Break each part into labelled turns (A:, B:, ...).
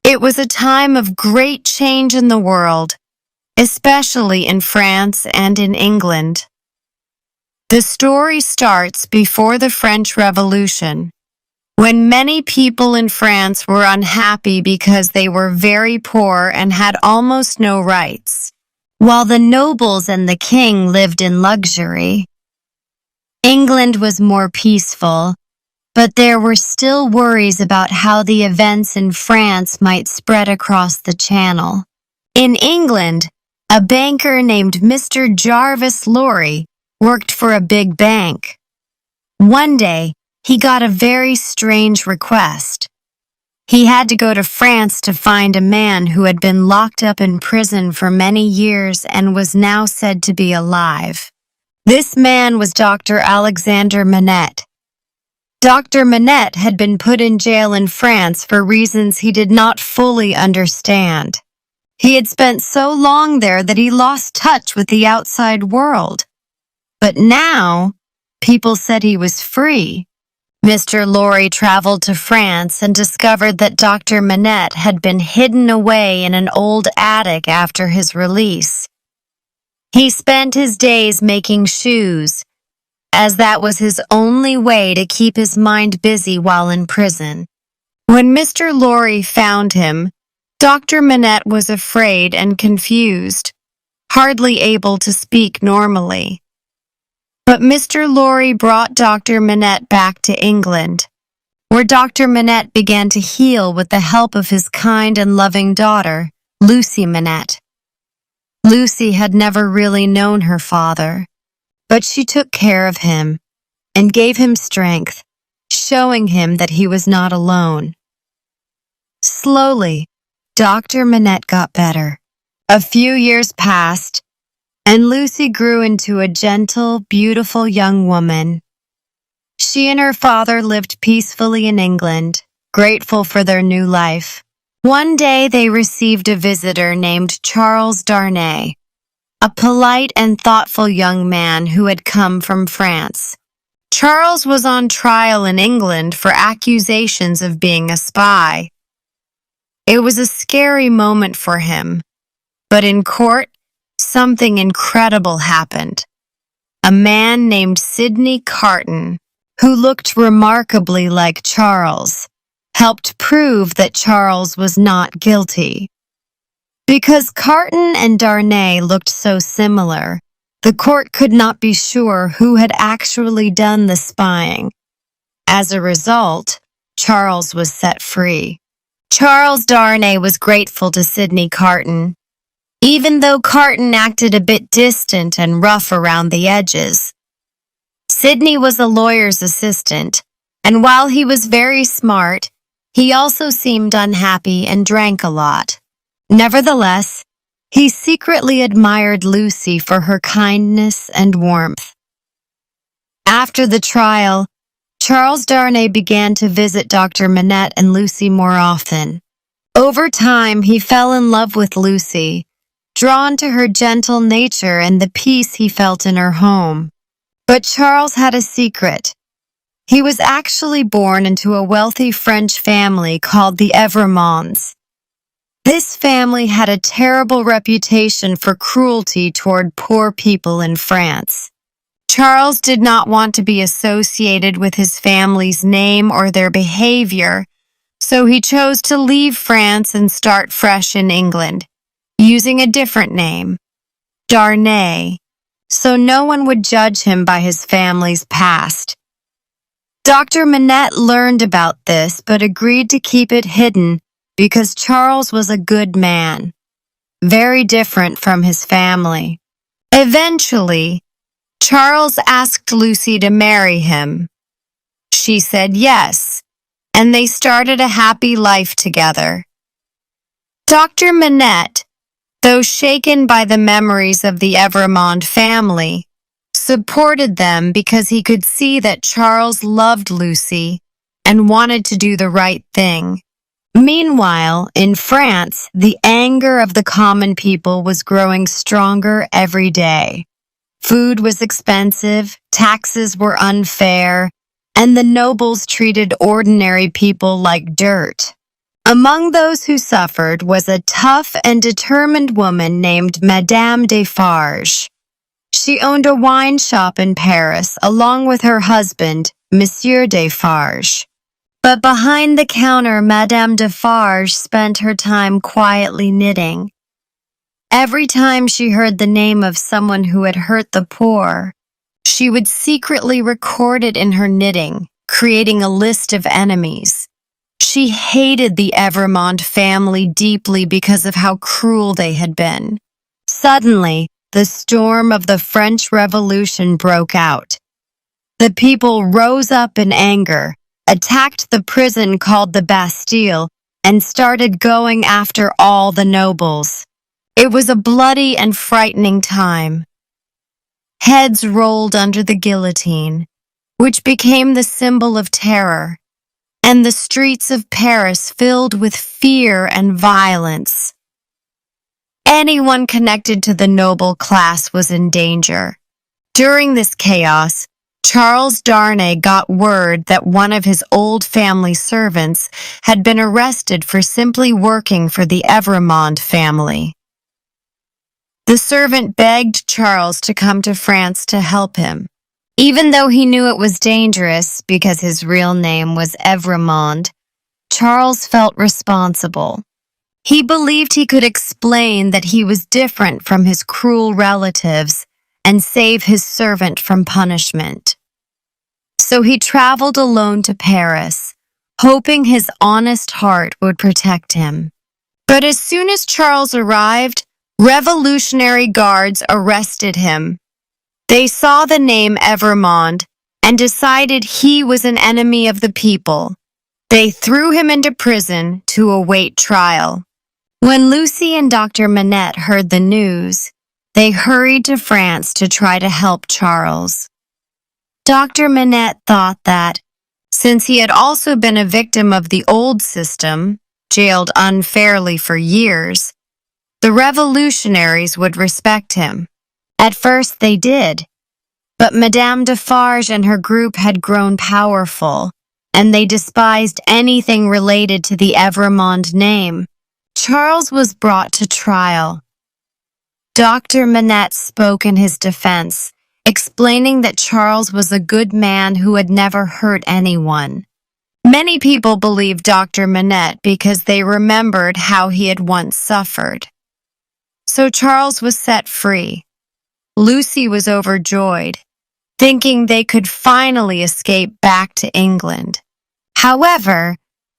A: It was a time of great change in the world, especially in France and in England. The story starts before the French Revolution, when many people in France were unhappy because they were very poor and had almost no rights, while the nobles and the king lived in luxury. England was more peaceful, but there were still worries about how the events in France might spread across the Channel. In England, a banker named Mr. Jarvis Lorry worked for a big bank. One day, he got a very strange request. He had to go to France to find a man who had been locked up in prison for many years and was now said to be alive. This man was Dr. Alexander Manette. Dr. Manette had been put in jail in France for reasons he did not fully understand. He had spent so long there that he lost touch with the outside world. But now, people said he was free. Mr. Lorry traveled to France and discovered that Dr. Manette had been hidden away in an old attic after his release. He spent his days making shoes, as that was his only way to keep his mind busy while in prison. When Mr. Lorry found him, Dr. Manette was afraid and confused, hardly able to speak normally. But Mr. Lorry brought Dr. Manette back to England, where Dr. Manette began to heal with the help of his kind and loving daughter, Lucie Manette. Lucie had never really known her father, but she took care of him and gave him strength, showing him that he was not alone. Slowly, Dr. Manette got better. A few years passed, and Lucie grew into a gentle, beautiful young woman. She and her father lived peacefully in England, grateful for their new life. One day they received a visitor named Charles Darnay, a polite and thoughtful young man who had come from France. Charles was on trial in England for accusations of being a spy. It was a scary moment for him, but in court, something incredible happened. A man named Sydney Carton, who looked remarkably like Charles, helped prove that Charles was not guilty. Because Carton and Darnay looked so similar, the court could not be sure who had actually done the spying. As a result, Charles was set free. Charles Darnay was grateful to Sydney Carton, even though Carton acted a bit distant and rough around the edges. Sydney was a lawyer's assistant, and while he was very smart, he also seemed unhappy and drank a lot. Nevertheless, he secretly admired Lucie for her kindness and warmth. After the trial, Charles Darnay began to visit Dr. Manette and Lucie more often. Over time, he fell in love with Lucie, drawn to her gentle nature and the peace he felt in her home. But Charles had a secret. He was actually born into a wealthy French family called the Evremonds. This family had a terrible reputation for cruelty toward poor people in France. Charles did not want to be associated with his family's name or their behavior, so he chose to leave France and start fresh in England, using a different name, Darnay, so no one would judge him by his family's past. Dr. Manette learned about this but agreed to keep it hidden because Charles was a good man, very different from his family. Eventually, Charles asked Lucie to marry him. She said yes, and they started a happy life together. Dr. Manette, though shaken by the memories of the Evremond family, supported them because he could see that Charles loved Lucie and wanted to do the right thing. Meanwhile, in France, the anger of the common people was growing stronger every day. Food was expensive, taxes were unfair, and the nobles treated ordinary people like dirt. Among those who suffered was a tough and determined woman named Madame Defarge. She owned a wine shop in Paris along with her husband, Monsieur Defarge. But behind the counter, Madame Defarge spent her time quietly knitting. Every time she heard the name of someone who had hurt the poor, she would secretly record it in her knitting, creating a list of enemies. She hated the Evremond family deeply because of how cruel they had been. Suddenly, the storm of the French Revolution broke out. The people rose up in anger, attacked the prison called the Bastille, and started going after all the nobles. It was a bloody and frightening time. Heads rolled under the guillotine, which became the symbol of terror, and the streets of Paris filled with fear and violence. Anyone connected to the noble class was in danger. During this chaos, Charles Darnay got word that one of his old family servants had been arrested for simply working for the Evremond family. The servant begged Charles to come to France to help him. Even though he knew it was dangerous because his real name was Evremond, Charles felt responsible. He believed he could explain that he was different from his cruel relatives and save his servant from punishment. So he traveled alone to Paris, hoping his honest heart would protect him. But as soon as Charles arrived, revolutionary guards arrested him. They saw the name Evremond and decided he was an enemy of the people. They threw him into prison to await trial. When Lucie and Dr. Manette heard the news, they hurried to France to try to help Charles. Dr. Manette thought that, since he had also been a victim of the old system, jailed unfairly for years, the revolutionaries would respect him. At first they did, but Madame Defarge and her group had grown powerful, and they despised anything related to the Evremond name. Charles was brought to trial. Dr. Manette spoke in his defense, explaining that Charles was a good man who had never hurt anyone. Many people believed Dr. Manette because they remembered how he had once suffered. So Charles was set free. Lucie was overjoyed, thinking they could finally escape back to England. However,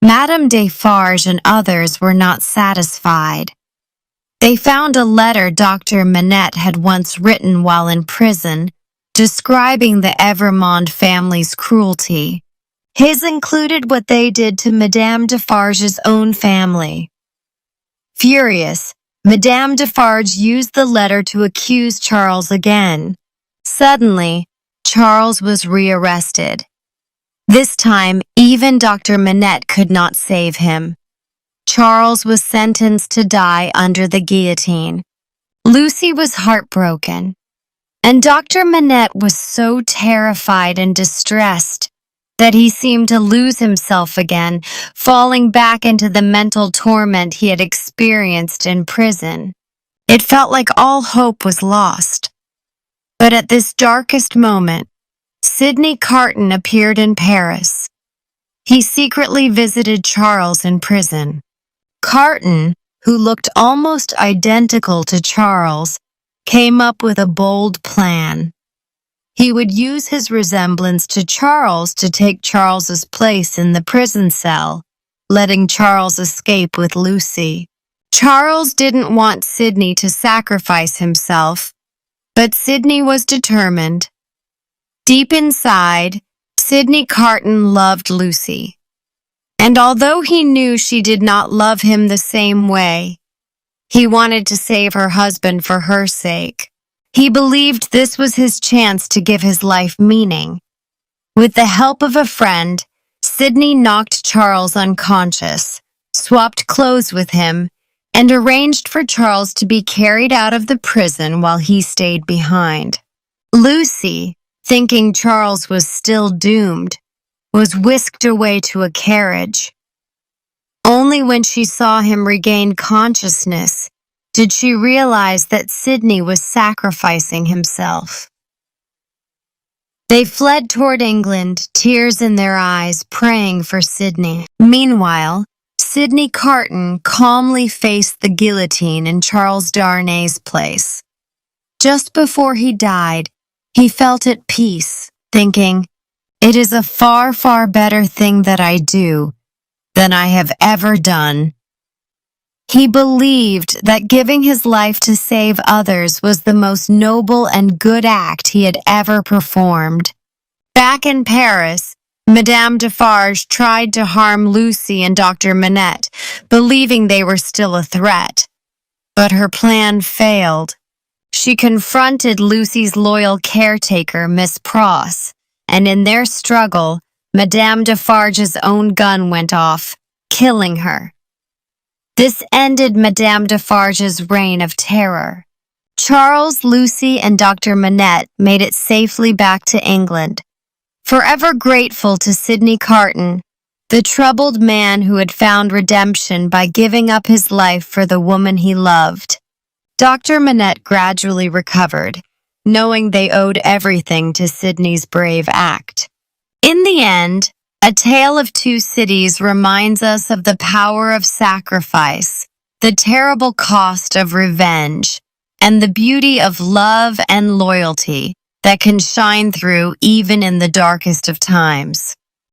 A: Madame Defarge and others were not satisfied. They found a letter Dr. Manette had once written while in prison, describing the Evremond family's cruelty. His included what they did to Madame Defarge's own family. Furious, Madame Defarge used the letter to accuse Charles again. Suddenly, Charles was rearrested. This time, even Dr. Manette could not save him. Charles was sentenced to die under the guillotine. Lucie was heartbroken, and Dr. Manette was so terrified and distressed that he seemed to lose himself again, falling back into the mental torment he had experienced in prison. It felt like all hope was lost. But at this darkest moment, Sydney Carton appeared in Paris. He secretly visited Charles in prison. Carton, who looked almost identical to Charles, came up with a bold plan. He would use his resemblance to Charles to take Charles's place in the prison cell, letting Charles escape with Lucie. Charles didn't want Sydney to sacrifice himself, but Sydney was determined. Deep inside, Sydney Carton loved Lucie. And although he knew she did not love him the same way, he wanted to save her husband for her sake. He believed this was his chance to give his life meaning. With the help of a friend, Sydney knocked Charles unconscious, swapped clothes with him, and arranged for Charles to be carried out of the prison while he stayed behind. Lucie, thinking Charles was still doomed, was whisked away to a carriage. Only when she saw him regain consciousness did she realize that Sydney was sacrificing himself. They fled toward England, tears in their eyes, praying for Sydney. Meanwhile, Sydney Carton calmly faced the guillotine in Charles Darnay's place. Just before he died, he felt at peace, thinking, "It is a far, far better thing that I do than I have ever done." He believed that giving his life to save others was the most noble and good act he had ever performed. Back in Paris, Madame Defarge tried to harm Lucie and Dr. Manette, believing they were still a threat. But her plan failed. She confronted Lucie's loyal caretaker, Miss Pross, and in their struggle, Madame Defarge's own gun went off, killing her. This ended Madame Defarge's reign of terror. Charles, Lucie, and Dr. Manette made it safely back to England. Forever grateful to Sydney Carton, the troubled man who had found redemption by giving up his life for the woman he loved. Dr. Manette gradually recovered, knowing they owed everything to Sydney's brave act. In the end, A Tale of Two Cities reminds us of the power of sacrifice, the terrible cost of revenge, and the beauty of love and loyalty that can shine through even in the darkest of times.